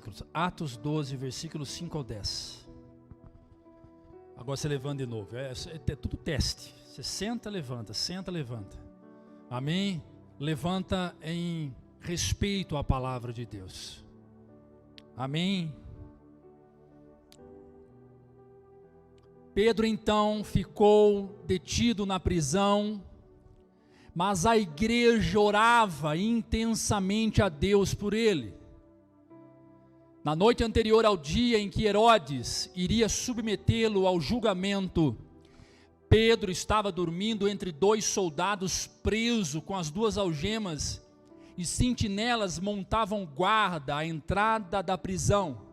versículos. Atos 12, versículos 5 ao 10. Agora você levanta de novo. É tudo teste. Você senta, levanta. Senta, levanta. Amém? Levanta em respeito à palavra de Deus. Amém? Pedro então ficou detido na prisão, mas a igreja orava intensamente a Deus por ele. Na noite anterior ao dia em que Herodes iria submetê-lo ao julgamento, Pedro estava dormindo entre dois soldados preso com as duas algemas, e sentinelas montavam guarda à entrada da prisão.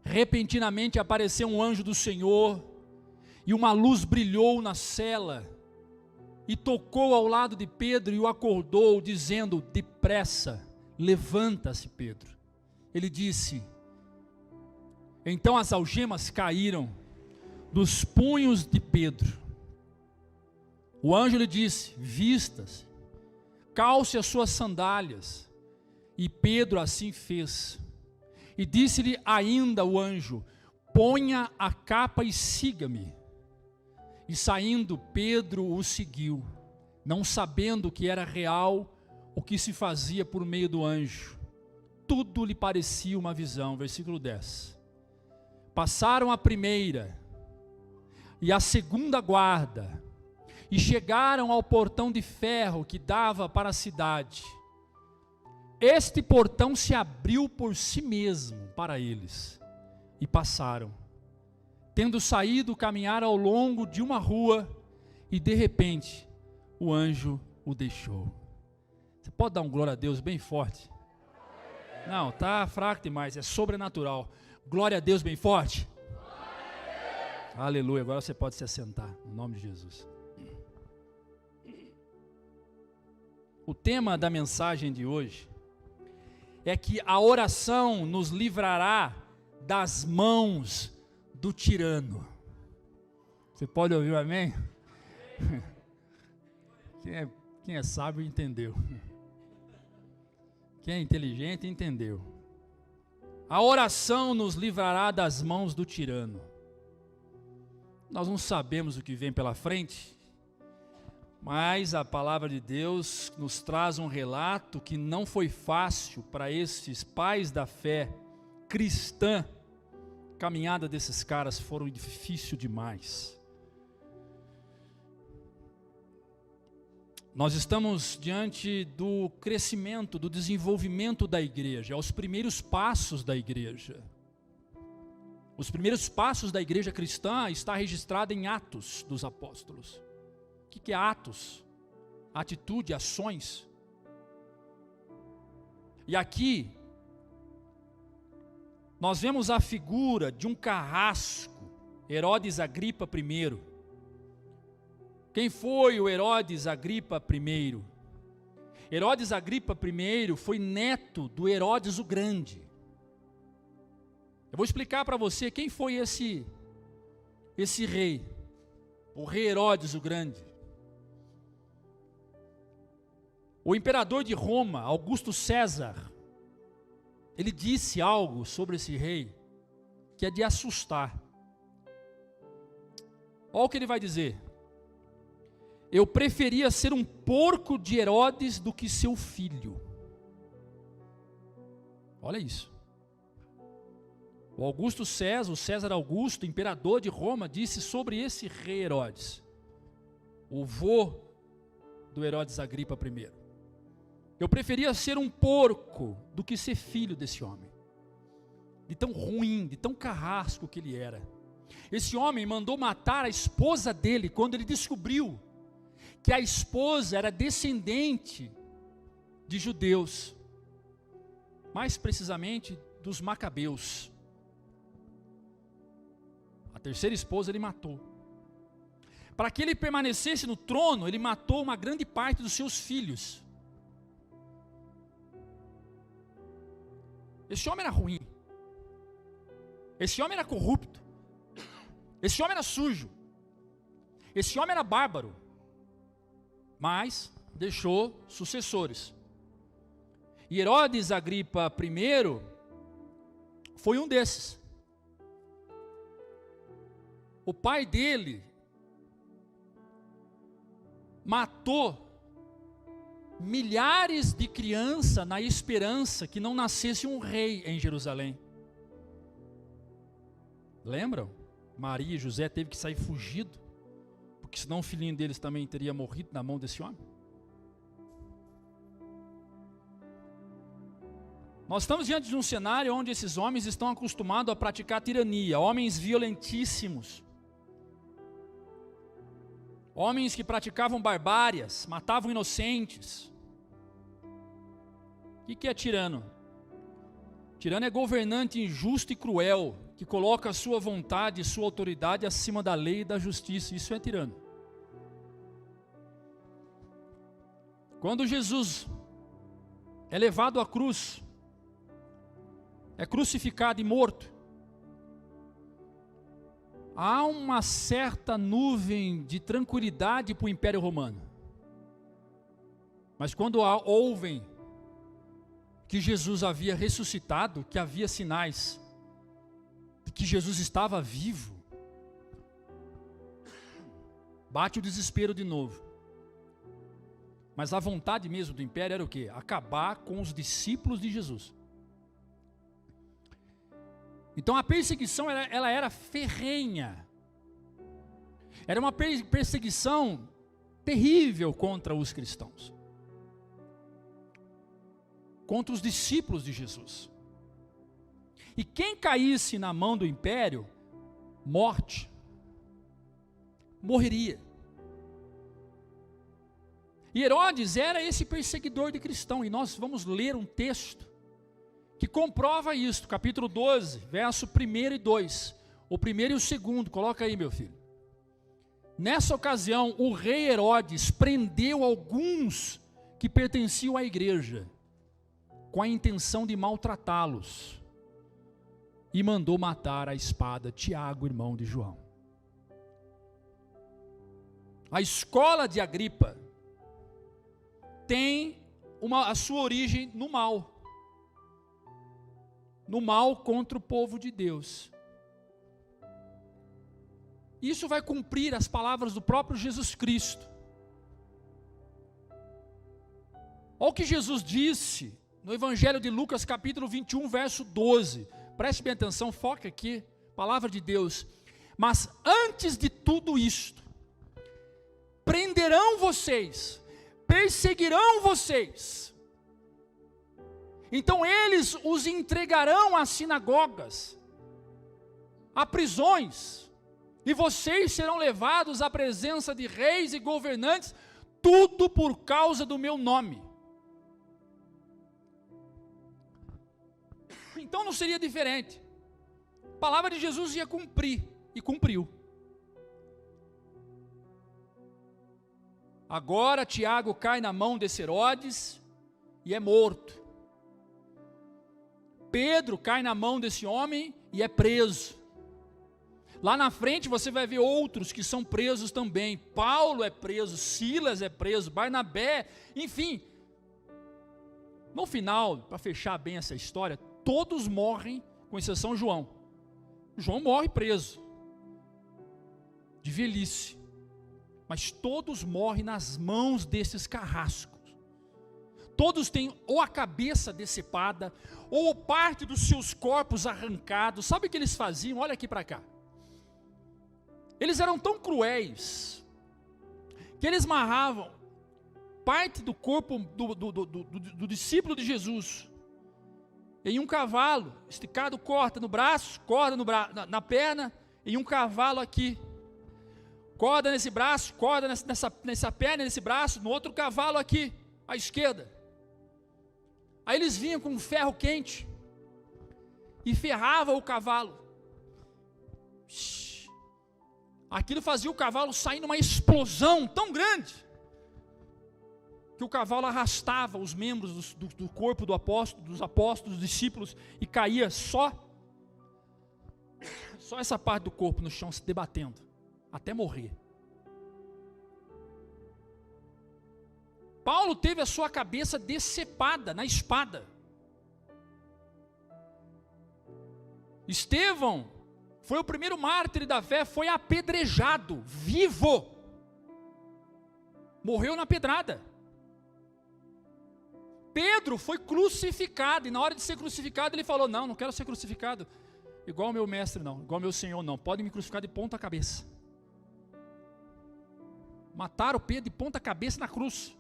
Repentinamente apareceu um anjo do Senhor, e uma luz brilhou na cela, e tocou ao lado de Pedro e o acordou, dizendo: depressa, levanta-se, Pedro. Ele disse, então as algemas caíram dos punhos de Pedro. O anjo lhe disse: vista-se, calce as suas sandálias. E Pedro assim fez. E disse-lhe ainda o anjo: ponha a capa e siga-me. E saindo, Pedro o seguiu, não sabendo que era real o que se fazia por meio do anjo. Tudo lhe parecia uma visão. Versículo 10. Passaram a primeira e a segunda guarda, e chegaram ao portão de ferro que dava para a cidade. Este portão se abriu por si mesmo para eles, e passaram. Tendo saído, caminharam ao longo de uma rua, e de repente, o anjo o deixou. Você pode dar um glória a Deus bem forte? Não, está fraco demais, é sobrenatural. Glória a Deus bem forte. Aleluia, agora você pode se assentar, em nome de Jesus. O tema da mensagem de hoje é que a oração nos livrará das mãos do tirano. Você pode ouvir um amém? Quem é sábio entendeu. Quem é inteligente entendeu. A oração nos livrará das mãos do tirano. Nós não sabemos o que vem pela frente, mas a palavra de Deus nos traz um relato que não foi fácil para esses pais da fé cristã. A caminhada desses caras foram difícil demais. Nós estamos diante do crescimento, do desenvolvimento da igreja, aos primeiros passos da igreja. Os primeiros passos da igreja cristã está registrado em Atos dos Apóstolos. O que é Atos? Atitude, ações. E aqui, nós vemos a figura de um carrasco, Herodes Agripa I. Quem foi o Herodes Agripa I? Herodes Agripa I foi neto do Herodes o Grande. Eu vou explicar para você quem foi esse rei, o rei Herodes o Grande. O imperador de Roma, Augusto César, ele disse algo sobre esse rei que é de assustar. Olha o que ele vai dizer: eu preferia ser um porco de Herodes do que seu filho. Olha isso. O Augusto César, o César Augusto, imperador de Roma, disse sobre esse rei Herodes, o vô do Herodes Agripa I: eu preferia ser um porco do que ser filho desse homem. De tão ruim, de tão carrasco que ele era. Esse homem mandou matar a esposa dele quando ele descobriu que a esposa era descendente de judeus, mais precisamente dos macabeus. A terceira esposa ele matou. Para que ele permanecesse no trono, ele matou uma grande parte dos seus filhos. Esse homem era ruim. Esse homem era corrupto. Esse homem era sujo. Esse homem era bárbaro. Mas deixou sucessores. E Herodes Agripa I foi um desses. O pai dele matou milhares de crianças na esperança que não nascesse um rei em Jerusalém. Lembram? Maria e José teve que sair fugido, porque senão o filhinho deles também teria morrido na mão desse homem. Nós estamos diante de um cenário onde esses homens estão acostumados a praticar tirania, homens violentíssimos, homens que praticavam barbárias, matavam inocentes. O que é tirano? Tirano é governante injusto e cruel, que coloca a sua vontade e sua autoridade acima da lei e da justiça. Isso é tirano. Quando Jesus é levado à cruz, é crucificado e morto, há uma certa nuvem de tranquilidade para o Império Romano. Mas quando ouvem que Jesus havia ressuscitado, que havia sinais de que Jesus estava vivo, bate o desespero de novo. Mas a vontade mesmo do império era o quê? Acabar com os discípulos de Jesus. Então a perseguição ela era ferrenha. Era uma perseguição terrível contra os cristãos, contra os discípulos de Jesus. E quem caísse na mão do império, morte, morreria. E Herodes era esse perseguidor de cristão, e nós vamos ler um texto que comprova isto, capítulo 12, verso 1 e 2, o primeiro e o segundo, coloca aí, meu filho. Nessa ocasião, o rei Herodes prendeu alguns que pertenciam à igreja, com a intenção de maltratá-los, e mandou matar à espada Tiago, irmão de João. A escola de Agripa tem a sua origem no mal contra o povo de Deus. Isso vai cumprir as palavras do próprio Jesus Cristo. Olha o que Jesus disse no Evangelho de Lucas, capítulo 21, verso 12. Preste bem atenção, foca aqui, palavra de Deus. Mas antes de tudo isto, prenderão vocês, perseguirão vocês. Então eles os entregarão às sinagogas, a prisões, e vocês serão levados à presença de reis e governantes, tudo por causa do meu nome. Então não seria diferente. A palavra de Jesus ia cumprir, e cumpriu. Agora Tiago cai na mão desse Herodes e é morto. Pedro cai na mão desse homem e é preso. Lá na frente você vai ver outros que são presos também. Paulo é preso, Silas é preso, Barnabé, enfim. No final, para fechar bem essa história, todos morrem, com exceção de João. João morre preso, de velhice. Mas todos morrem nas mãos desses carrascos. Todos têm ou a cabeça decepada, ou parte dos seus corpos arrancados. Sabe o que eles faziam? Olha aqui para cá. Eles eram tão cruéis, que eles amarravam parte do corpo do discípulo de Jesus em um cavalo, esticado, corta no braço, corda na perna, em um cavalo aqui. Corda nesse braço, corda nessa perna, nesse braço, no outro cavalo aqui, à esquerda. Aí eles vinham com um ferro quente e ferrava o cavalo. Aquilo fazia o cavalo sair numa explosão tão grande que o cavalo arrastava os membros do corpo dos apóstolos, dos discípulos, e caía só essa parte do corpo no chão se debatendo, até morrer. Paulo teve a sua cabeça decepada na espada. Estevão foi o primeiro mártir da fé, foi apedrejado, vivo. Morreu na pedrada. Pedro foi crucificado, e na hora de ser crucificado ele falou, não quero ser crucificado igual o meu mestre não, igual o meu Senhor não, pode me crucificar de ponta cabeça. Mataram Pedro de ponta cabeça na cruz.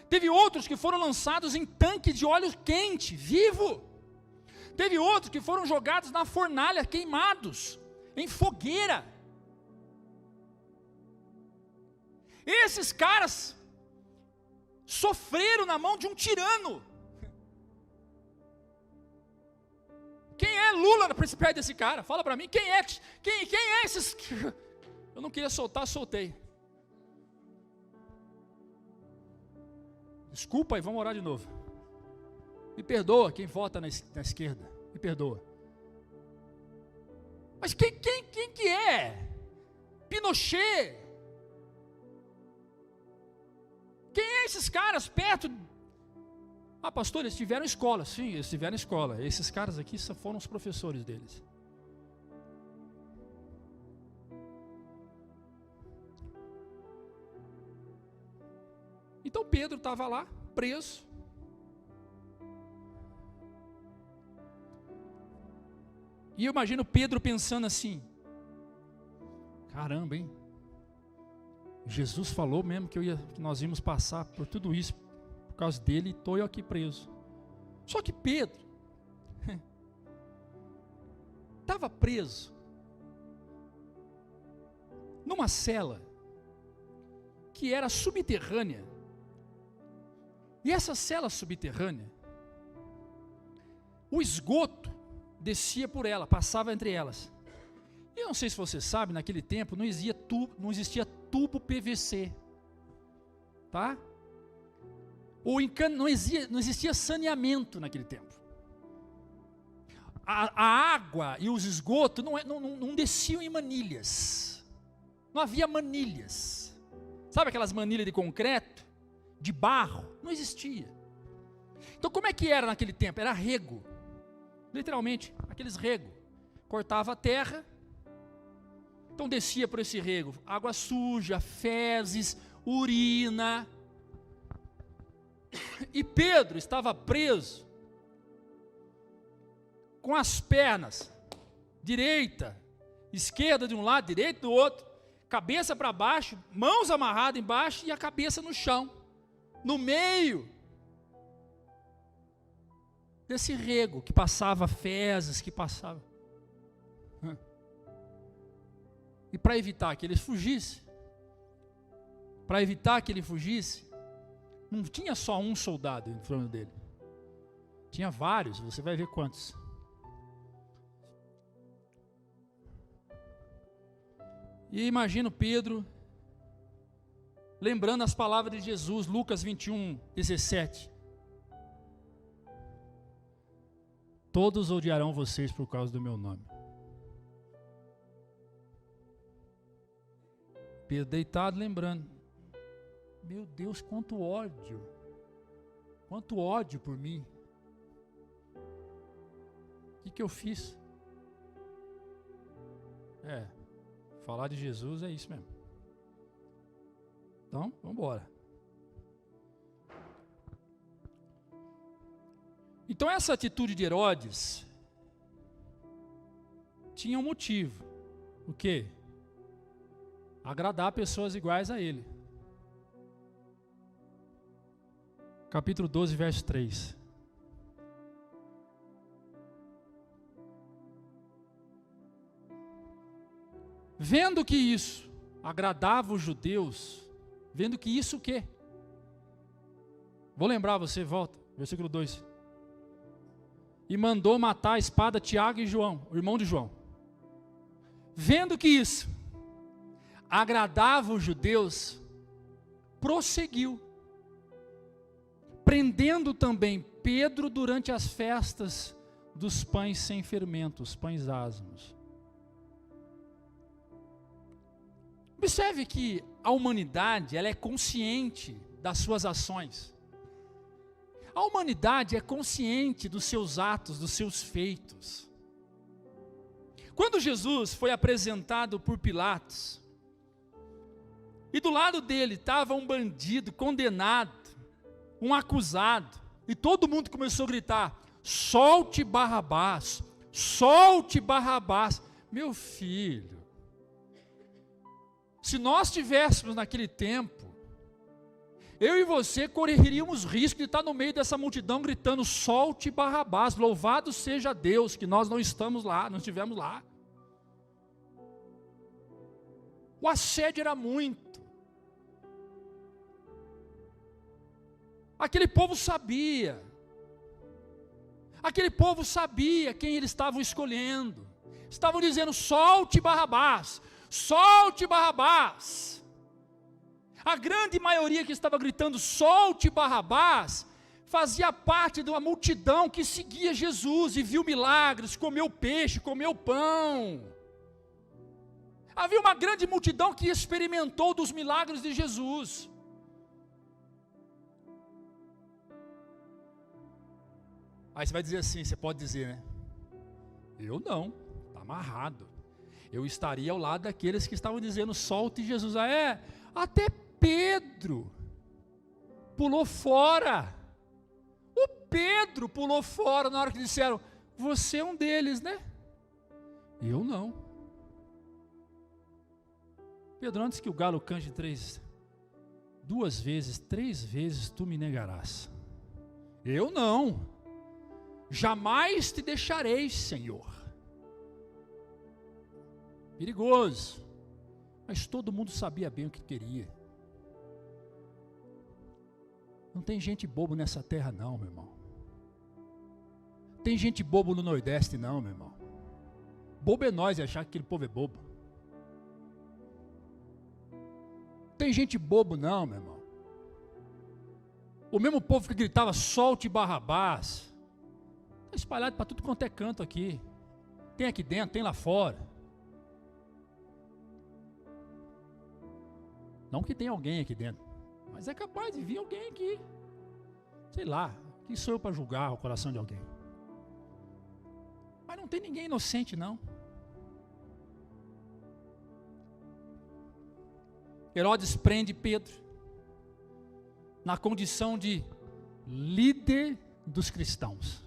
Teve outros que foram lançados em tanque de óleo quente, vivo. Teve outros que foram jogados na fornalha, queimados, em fogueira. Esses caras sofreram na mão de um tirano. Quem é Lula perto desse cara? Fala para mim, quem é esses? Eu não queria soltar, soltei. Desculpa aí, vamos orar de novo. Me perdoa quem vota na esquerda, me perdoa. Mas quem que é? Pinochet? Quem é esses caras perto? Ah, pastor, eles tiveram escola. Sim, eles tiveram escola. Esses caras aqui só foram os professores deles. Então Pedro estava lá, preso. E eu imagino Pedro pensando assim, caramba, hein? Jesus falou mesmo que nós íamos passar por tudo isso, por causa dele, e estou eu aqui preso. Só que Pedro estava preso numa cela que era subterrânea. E essa cela subterrânea, o esgoto descia por ela, passava entre elas. E eu não sei se você sabe, naquele tempo não existia tubo PVC, tá? Não existia saneamento naquele tempo. A água e os esgotos não desciam em manilhas. Não havia manilhas. Sabe aquelas manilhas de concreto? De barro? Não existia. Então como é que era naquele tempo? Era rego. Literalmente, aqueles rego. Cortava a terra. Então descia por esse rego. Água suja, fezes, urina. E Pedro estava preso. Com as pernas. Direita, esquerda de um lado, direita do outro. Cabeça para baixo, mãos amarradas embaixo e a cabeça no chão. No meio desse rego que passava fezes, que passava. E para evitar que ele fugisse, não tinha só um soldado em torno dele. Tinha vários, você vai ver quantos. E imagino Pedro lembrando as palavras de Jesus, Lucas 21:17. Todos odiarão vocês por causa do meu nome. Pedro deitado lembrando, meu Deus, quanto ódio por mim. O que eu fiz? Falar de Jesus é isso mesmo. Então, vamos embora. Então essa atitude de Herodes tinha um motivo. O quê? Agradar pessoas iguais a ele. Capítulo 12, verso 3. Vendo que isso agradava os judeus, vendo que isso o quê? Vou lembrar você, volta, versículo 2. E mandou matar a espada Tiago e João, o irmão de João. Vendo que isso agradava os judeus, prosseguiu, prendendo também Pedro durante as festas dos pães sem fermento, os pães asmos. Observe que a humanidade, ela é consciente das suas ações. A humanidade é consciente dos seus atos, dos seus feitos. Quando Jesus foi apresentado por Pilatos, e do lado dele estava um bandido condenado, um acusado, e todo mundo começou a gritar: solte Barrabás, solte Barrabás. Meu filho, se nós estivéssemos naquele tempo, eu e você correríamos risco de estar no meio dessa multidão gritando: solte Barrabás, louvado seja Deus que nós não estamos lá, não estivemos lá. O assédio era muito. Aquele povo sabia quem eles estavam escolhendo. Estavam dizendo: solte Barrabás, solte Barrabás. A grande maioria que estava gritando solte Barrabás fazia parte de uma multidão que seguia Jesus e viu milagres, comeu peixe, comeu pão. Havia uma grande multidão que experimentou dos milagres de Jesus. Aí você vai dizer assim, você pode dizer, né? Eu não, está amarrado. Eu estaria ao lado daqueles que estavam dizendo solte Jesus. Até Pedro pulou fora. O Pedro pulou fora na hora que disseram: você é um deles, né? Eu não. Pedro, antes que o galo cante duas vezes, três vezes tu me negarás. Eu não. Jamais te deixarei, Senhor. Perigoso. Mas todo mundo sabia bem o que queria. Não tem gente bobo nessa terra não, meu irmão. Tem gente bobo no Nordeste não, meu irmão. Bobo é nós achar que aquele povo é bobo. Tem gente bobo não, meu irmão. O mesmo povo que gritava solte Barrabás está espalhado para tudo quanto é canto aqui. Tem aqui dentro, tem lá fora. Não que tenha alguém aqui dentro, mas é capaz de vir alguém aqui. Sei lá, quem sou eu para julgar o coração de alguém? Mas não tem ninguém inocente não. Herodes prende Pedro na condição de líder dos cristãos.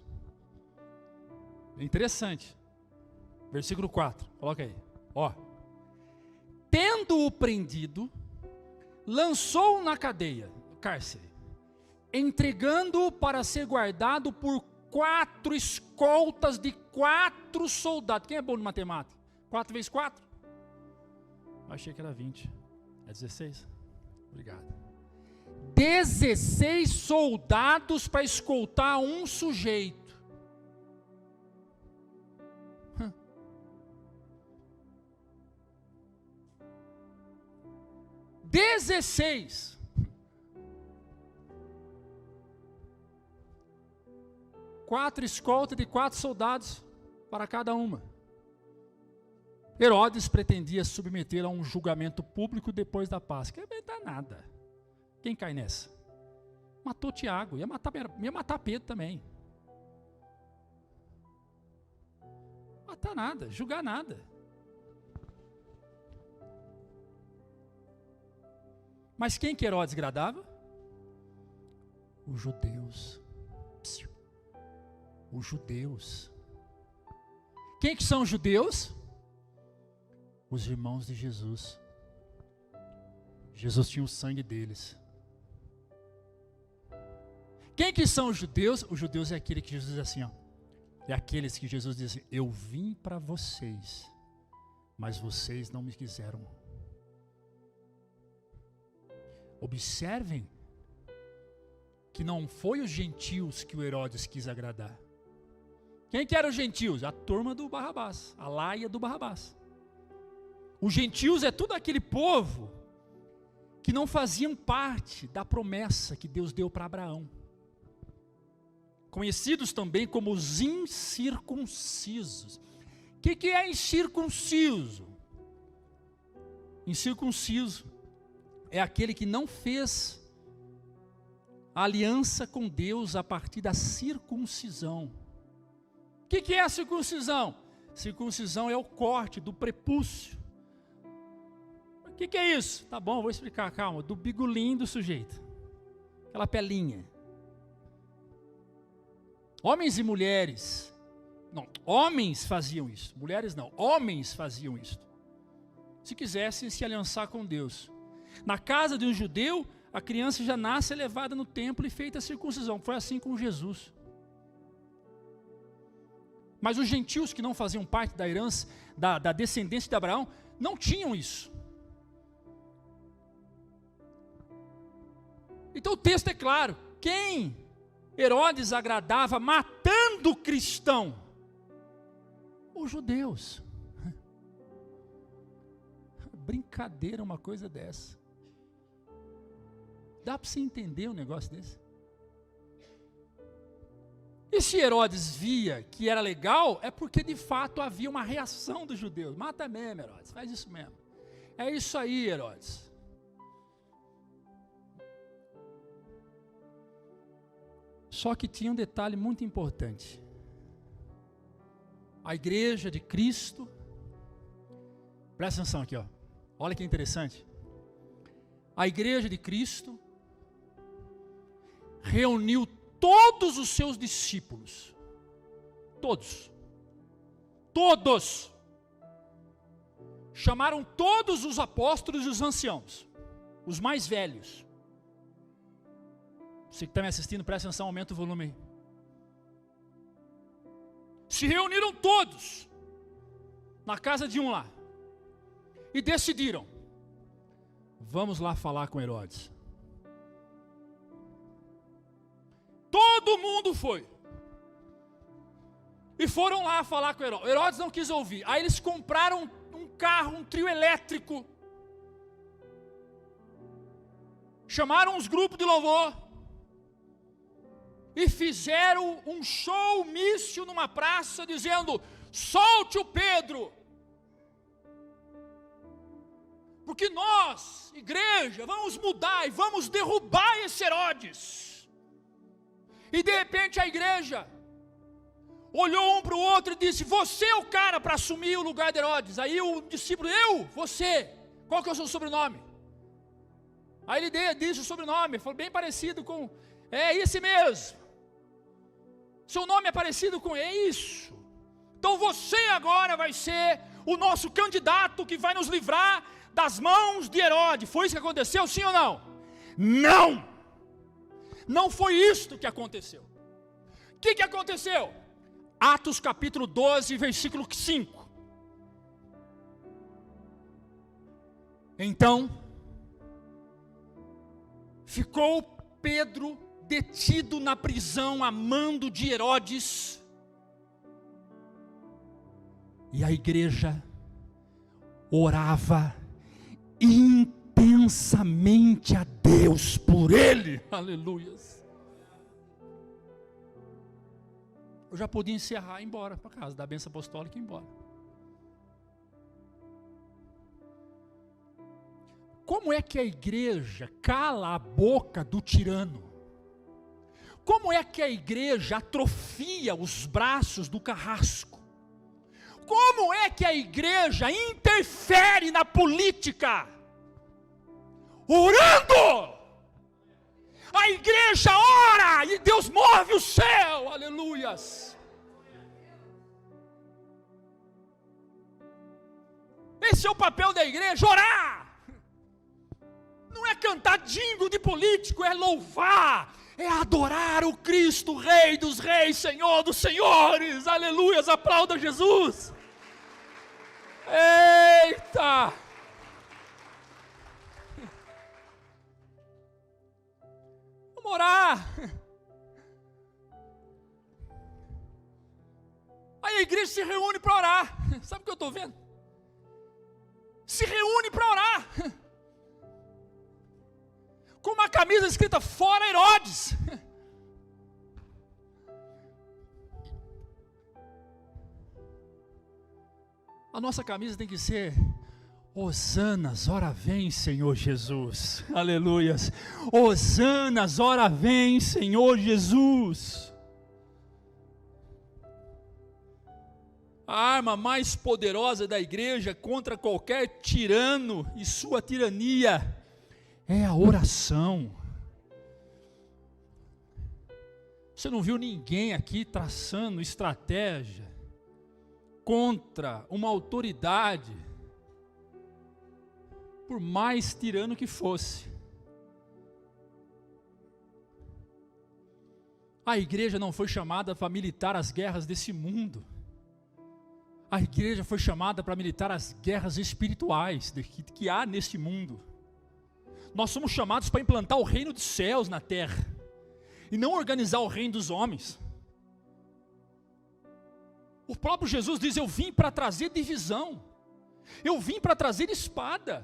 É interessante. Versículo 4, coloca aí. Tendo-o prendido, lançou-o na cadeia, cárcere, entregando-o para ser guardado por 4 escoltas de 4 soldados. Quem é bom de matemática? 4 vezes 4? Achei que era 20. É 16? Obrigado. 16 soldados para escoltar um sujeito. 16. Quatro escoltas de 4 soldados para cada uma. Herodes pretendia submeter a um julgamento público depois da Páscoa. Não dá nada. Quem cai nessa? Matou Tiago, ia matar Pedro também. Matar nada, julgar nada. Mas quem que Herodes agradava? Os judeus. Os judeus. Quem que são os judeus? Os irmãos de Jesus. Jesus tinha o sangue deles. Quem que são os judeus? Os judeus é aquele que Jesus diz assim, é aqueles que Jesus diz assim: eu vim para vocês, mas vocês não me quiseram. Observem que não foi os gentios que o Herodes quis agradar. Quem que eram os gentios? A turma do Barrabás, a laia do Barrabás. Os gentios é todo aquele povo que não faziam parte da promessa que Deus deu para Abraão. Conhecidos também como os incircuncisos. O que é incircunciso? Incircunciso é aquele que não fez a aliança com Deus a partir da circuncisão. O que é a circuncisão? Circuncisão é o corte do prepúcio. O que é isso? Tá bom, vou explicar, calma. Do bigolim do sujeito. Aquela pelinha. Homens e mulheres. Não, homens faziam isso. Mulheres não, homens faziam isso. Se quisessem se aliançar com Deus. Na casa de um judeu, a criança já nasce levada no templo e feita a circuncisão. Foi assim com Jesus. Mas os gentios que não faziam parte da herança, da descendência de Abraão, não tinham isso. Então o texto é claro. Quem Herodes agradava matando cristão? Os judeus. Brincadeira uma coisa dessa. Dá para você entender um negócio desse? E se Herodes via que era legal, é porque de fato havia uma reação dos judeus. Mata mesmo, Herodes, faz isso mesmo. É isso aí, Herodes. Só que tinha um detalhe muito importante. A igreja de Cristo, presta atenção aqui, ó. Olha que interessante. A igreja de Cristo reuniu todos os seus discípulos. Todos. Chamaram todos os apóstolos e os anciãos. Os mais velhos. Você que está me assistindo, presta atenção, aumenta o volume aí. Se reuniram todos na casa de um lá e decidiram: vamos lá falar com Herodes. Todo mundo foi e foram lá falar com Herodes. Herodes não quis ouvir. Aí eles compraram um carro, um trio elétrico, chamaram os grupos de louvor e fizeram um showmício numa praça, dizendo: solte o Pedro, porque nós, igreja, vamos mudar e vamos derrubar esse Herodes. E de repente a igreja olhou um para o outro e disse: você é o cara para assumir o lugar de Herodes. Aí o discípulo: você, qual que é o seu sobrenome? Aí ele disse o sobrenome, falou bem parecido com, é esse mesmo. Seu nome é parecido com, é isso. Então você agora vai ser o nosso candidato que vai nos livrar das mãos de Herodes. Foi isso que aconteceu, sim ou não? Não! Não foi isto que aconteceu. O que aconteceu? Atos capítulo 12, versículo 5. Então, ficou Pedro detido na prisão a mando de Herodes, e a igreja orava intensamente a Deus por ele. Aleluias. Eu já podia encerrar e ir embora para casa, dar a bênção apostólica e ir embora. Como é que a igreja cala a boca do tirano? Como é que a igreja atrofia os braços do carrasco? Como é que a igreja interfere na política? Orando! A igreja ora e Deus move o céu, aleluias. Esse é o papel da igreja, orar. Não é cantar jingle de político, é louvar, é adorar o Cristo, Rei dos reis, Senhor dos senhores, aleluias, aplauda Jesus. Eita! Vamos orar. Aí a igreja se reúne para orar. Sabe o que eu estou vendo? Se reúne para orar. Com uma camisa escrita fora Herodes. A nossa camisa tem que ser: Hosanas, ora vem, Senhor Jesus. Aleluias. Hosanas, ora vem, Senhor Jesus. A arma mais poderosa da igreja contra qualquer tirano e sua tirania é a oração. Você não viu ninguém aqui traçando estratégia contra uma autoridade, por mais tirano que fosse. A igreja não foi chamada para militar as guerras desse mundo. A igreja foi chamada para militar as guerras espirituais que há neste mundo. Nós somos chamados para implantar o reino dos céus na terra, e não organizar o reino dos homens. O próprio Jesus diz: eu vim para trazer divisão, eu vim para trazer espada,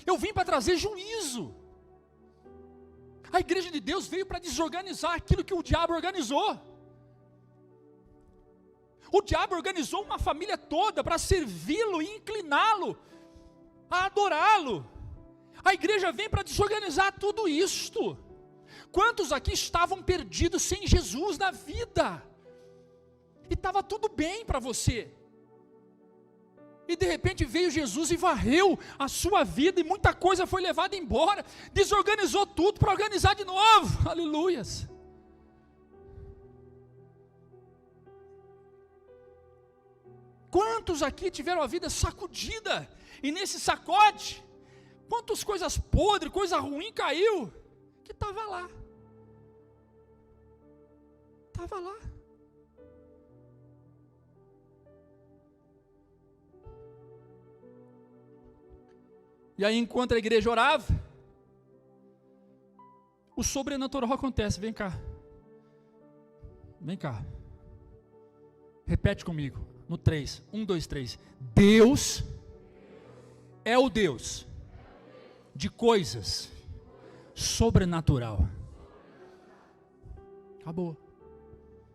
eu vim para trazer juízo. A igreja de Deus veio para desorganizar aquilo que o diabo organizou. O diabo organizou uma família toda para servi-lo e incliná-lo a adorá-lo. A igreja vem para desorganizar tudo isto. Quantos aqui estavam perdidos sem Jesus na vida? E estava tudo bem para você. E de repente veio Jesus e varreu a sua vida, e muita coisa foi levada embora, desorganizou tudo para organizar de novo. Aleluias. Quantos aqui tiveram a vida sacudida, e nesse sacode, quantas coisas podres, coisa ruim caiu, que estava lá. Estava lá. E aí, enquanto a igreja orava, o sobrenatural acontece. Vem cá. Vem cá. Repete comigo. No 3. 1, 2, 3. Deus é o Deus de coisas sobrenatural. Acabou.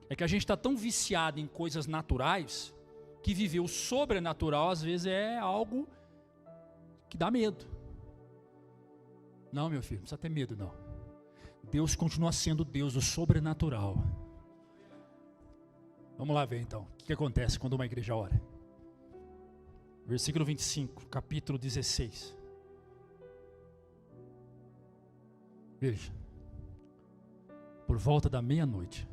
É que a gente está tão viciado em coisas naturais, que viver o sobrenatural às vezes é algo que dá medo. Não, meu filho, não precisa ter medo não. Deus continua sendo Deus do sobrenatural. Vamos lá ver então, o que acontece quando uma igreja ora. Versículo 25, capítulo 16. Veja. Por volta da meia-noite.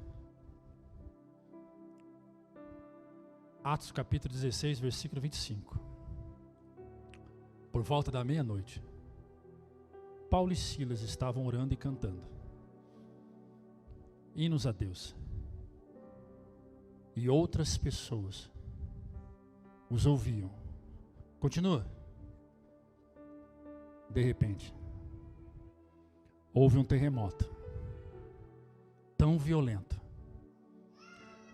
Atos capítulo 16, versículo 25. Por volta da meia-noite, Paulo e Silas estavam orando e cantando hinos a Deus. E outras pessoas os ouviam. Continua. De repente, houve um terremoto tão violento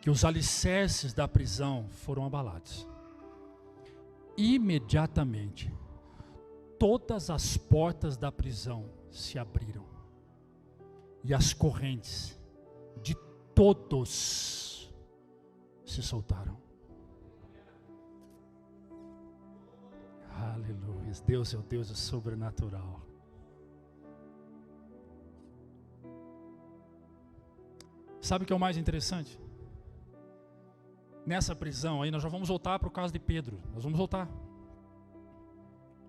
que os alicerces da prisão foram abalados. Imediatamente, todas as portas da prisão se abriram e as correntes de todos se soltaram. Aleluia. Deus é o Deus do sobrenatural. Sabe o que é o mais interessante? Nessa prisão aí, nós já vamos voltar para o caso de Pedro. Nós vamos voltar.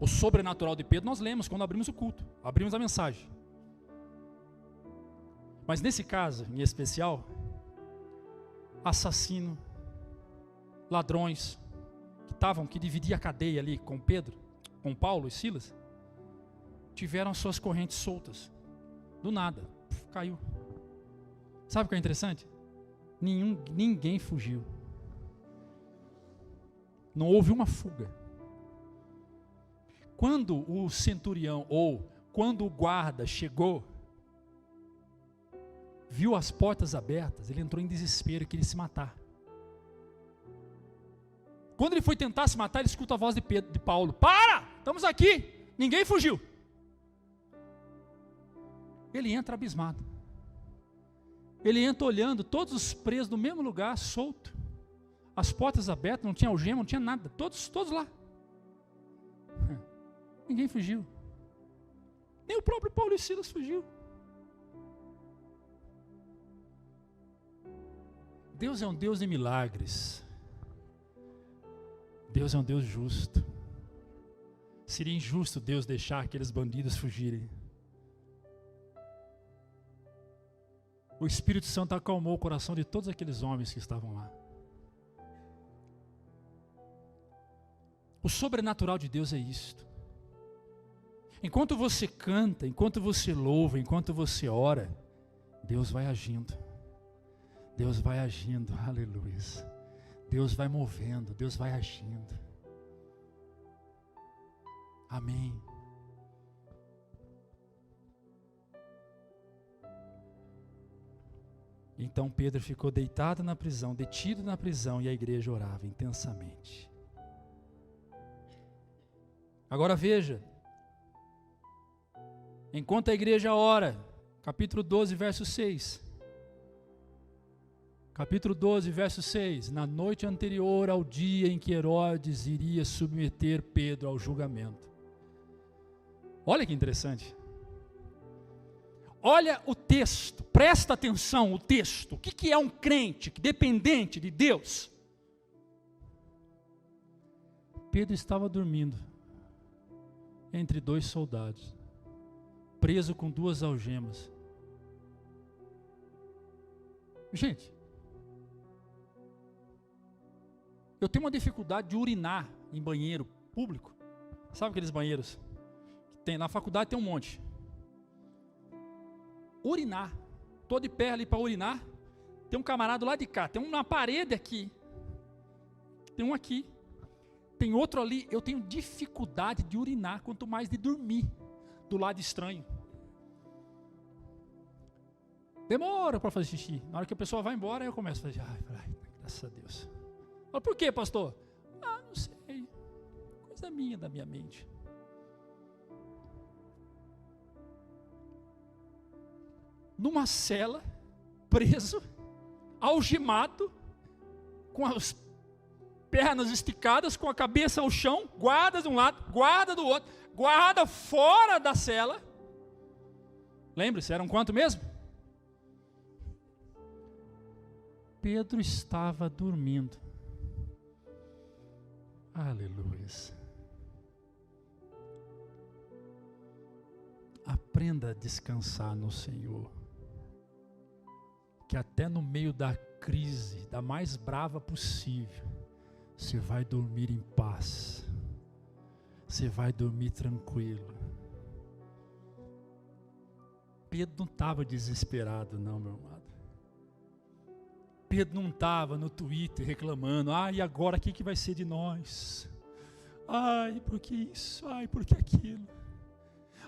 O sobrenatural de Pedro nós lemos quando abrimos o culto, abrimos a mensagem. Mas nesse caso, em especial, assassino, ladrões, que dividiam a cadeia ali com Pedro, com Paulo e Silas, tiveram suas correntes soltas. Do nada, caiu. Sabe o que é interessante? Ninguém fugiu. Não houve uma fuga. Quando o centurião, ou quando o guarda chegou, viu as portas abertas, ele entrou em desespero e queria se matar. Quando ele foi tentar se matar, ele escuta a voz de Paulo: para, estamos aqui, ninguém fugiu. Ele entra abismado. Ele entra olhando, todos os presos no mesmo lugar, solto. As portas abertas, não tinha algema, não tinha nada, todos lá. Ninguém fugiu. Nem o próprio Paulo e Silas fugiu. Deus é um Deus de milagres. Deus é um Deus justo. Seria injusto Deus deixar aqueles bandidos fugirem. O Espírito Santo acalmou o coração de todos aqueles homens que estavam lá. O sobrenatural de Deus é isto. Enquanto você canta, enquanto você louva, enquanto você ora, Deus vai agindo. Deus vai agindo, aleluia. Deus vai movendo, Deus vai agindo. Amém. Então Pedro ficou deitado na prisão, detido na prisão, e a igreja orava intensamente. Agora veja, enquanto a igreja ora, capítulo 12, verso 6. Capítulo 12, verso 6. Na noite anterior ao dia em que Herodes iria submeter Pedro ao julgamento. Olha que interessante. Olha o texto, presta atenção o texto. O que é um crente dependente de Deus? Pedro estava dormindo entre dois soldados, preso com 2 algemas. Gente, eu tenho uma dificuldade de urinar em banheiro público. Sabe aqueles banheiros que tem na faculdade? Tem um monte. Urinar. Estou de pé ali para urinar. Tem um camarada lá de cá. Tem um na parede aqui. Tem um aqui. Tem outro ali. Eu tenho dificuldade de urinar, quanto mais de dormir do lado estranho. Demora para fazer xixi. Na hora que a pessoa vai embora, eu começo a fazer. Ai, graças a Deus. Fala, por quê, pastor? Não sei. Coisa minha, da minha mente. Numa cela, preso, algemado, com as pernas esticadas, com a cabeça ao chão, guarda de um lado, guarda do outro, guarda fora da cela. Lembre-se, eram quanto mesmo? Pedro estava dormindo. Aleluia. Aprenda a descansar no Senhor. Que até no meio da crise, da mais brava possível, você vai dormir em paz. Você vai dormir tranquilo. Pedro não estava desesperado não, meu amado. Pedro não estava no Twitter reclamando, e agora o que vai ser de nós? Ai, por que isso? Ai, por que aquilo?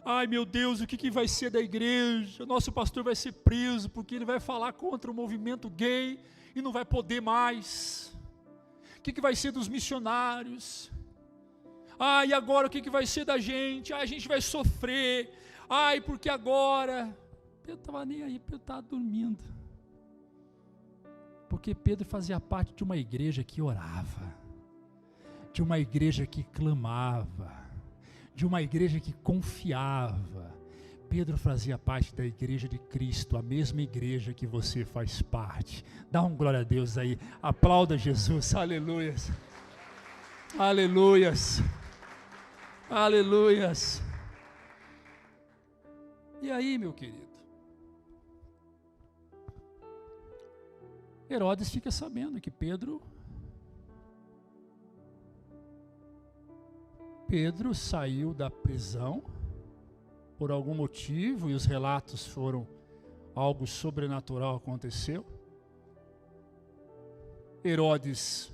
Ai, meu Deus, o que vai ser da igreja? Nosso pastor vai ser preso porque ele vai falar contra o movimento gay e não vai poder mais. O que vai ser dos missionários? E agora o que vai ser da gente? A gente vai sofrer. Porque agora? Pedro estava nem aí, Pedro estava dormindo. Porque Pedro fazia parte de uma igreja que orava, de uma igreja que clamava, de uma igreja que confiava. Pedro fazia parte da igreja de Cristo, a mesma igreja que você faz parte. Dá um glória a Deus aí, aplauda Jesus, aleluias, aleluias, aleluias. E aí, meu querido? Herodes fica sabendo que Pedro saiu da prisão por algum motivo, e os relatos foram algo sobrenatural aconteceu. Herodes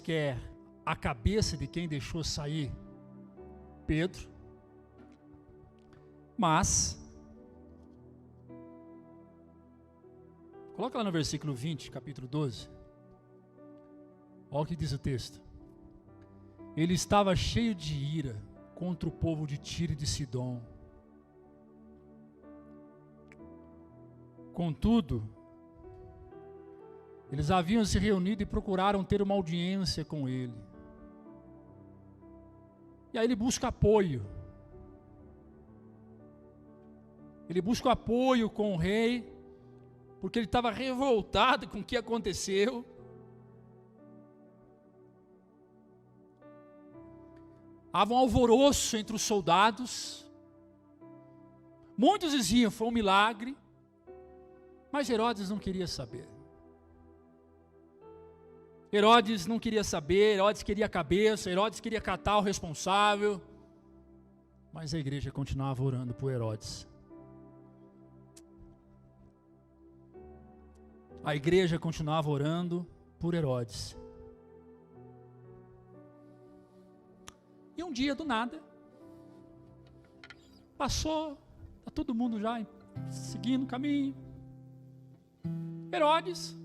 quer a cabeça de quem deixou sair Pedro, mas coloca lá no versículo 20, capítulo 12. Olha o que diz o texto. Ele estava cheio de ira contra o povo de Tiro e de Sidom. Contudo, eles haviam se reunido e procuraram ter uma audiência com ele. E aí ele busca apoio. Ele busca apoio com o rei, porque ele estava revoltado com o que aconteceu. Havia um alvoroço entre os soldados. Muitos diziam, foi um milagre. Mas Herodes não queria saber. Herodes não queria saber, Herodes queria a cabeça, Herodes queria catar o responsável. Mas a igreja continuava orando por Herodes. A igreja continuava orando por Herodes. E um dia, do nada, passou, está todo mundo já seguindo o caminho. Herodes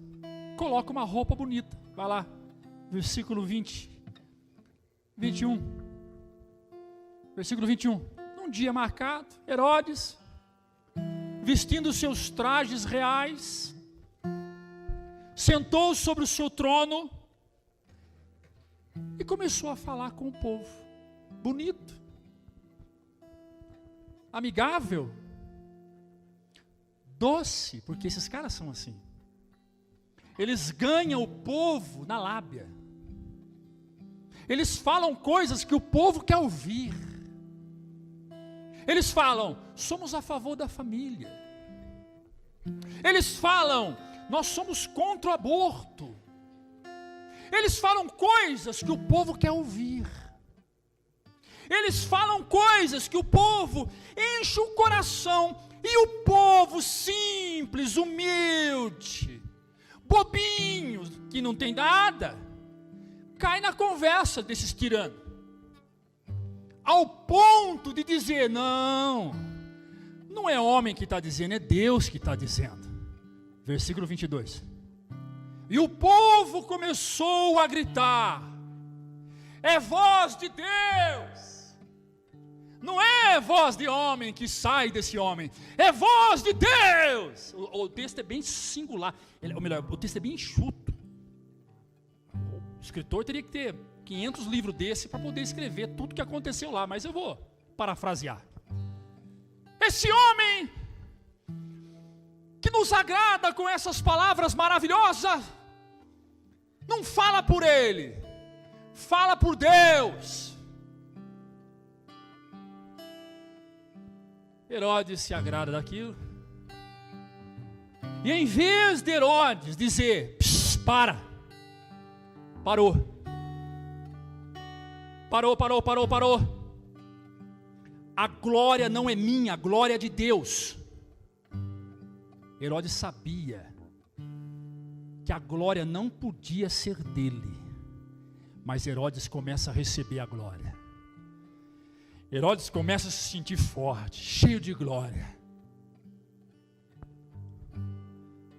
coloca uma roupa bonita. Vai lá, versículo 21. Versículo 21. Num dia marcado, Herodes, vestindo seus trajes reais, sentou sobre o seu trono e começou a falar com o povo. Bonito, amigável, doce, porque esses caras são assim. Eles ganham o povo na lábia. Eles falam coisas que o povo quer ouvir. Eles falam, somos a favor da família. Eles falam, nós somos contra o aborto. Eles falam coisas que o povo quer ouvir. Eles falam coisas que o povo enche o coração. E o povo simples, humilde, bobinho, que não tem nada, cai na conversa desses tiranos. Ao ponto de dizer, não é homem que está dizendo, é Deus que está dizendo. Versículo 22. E o povo começou a gritar, é voz de Deus. Não é voz de homem que sai desse homem, é voz de Deus. O texto é bem singular, ou melhor, o texto é bem enxuto. O escritor teria que ter 500 livros desse para poder escrever tudo que aconteceu lá, mas eu vou parafrasear. Esse homem que nos agrada com essas palavras maravilhosas, não fala por ele, fala por Deus. Herodes se agrada daquilo. E em vez de Herodes dizer, parou. A glória não é minha, a glória é de Deus. Herodes sabia que a glória não podia ser dele. Mas Herodes começa a receber a glória. Herodes começa a se sentir forte, cheio de glória.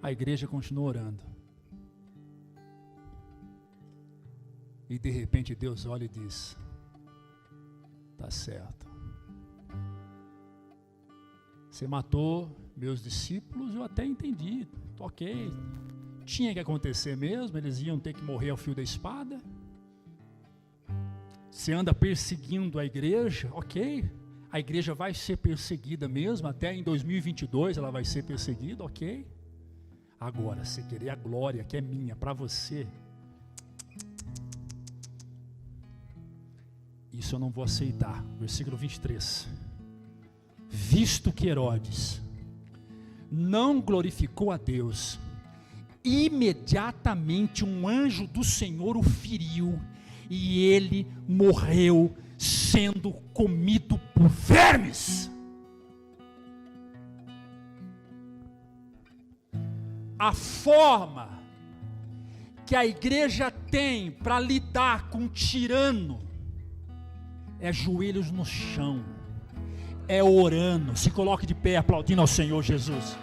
A igreja continua orando. E de repente Deus olha e diz, tá certo. Você matou meus discípulos, eu até entendi, ok. Tinha que acontecer mesmo, eles iam ter que morrer ao fio da espada. Você anda perseguindo a igreja, ok. A igreja vai ser perseguida mesmo, até em 2022 ela vai ser perseguida, ok. Agora, você querer a glória que é minha para você, isso eu não vou aceitar. Versículo 23. Visto que Herodes não glorificou a Deus, imediatamente um anjo do Senhor o feriu, e ele morreu sendo comido por vermes. A forma que a igreja tem para lidar com um tirano é joelhos no chão, é orando. Se coloque de pé aplaudindo ao Senhor Jesus.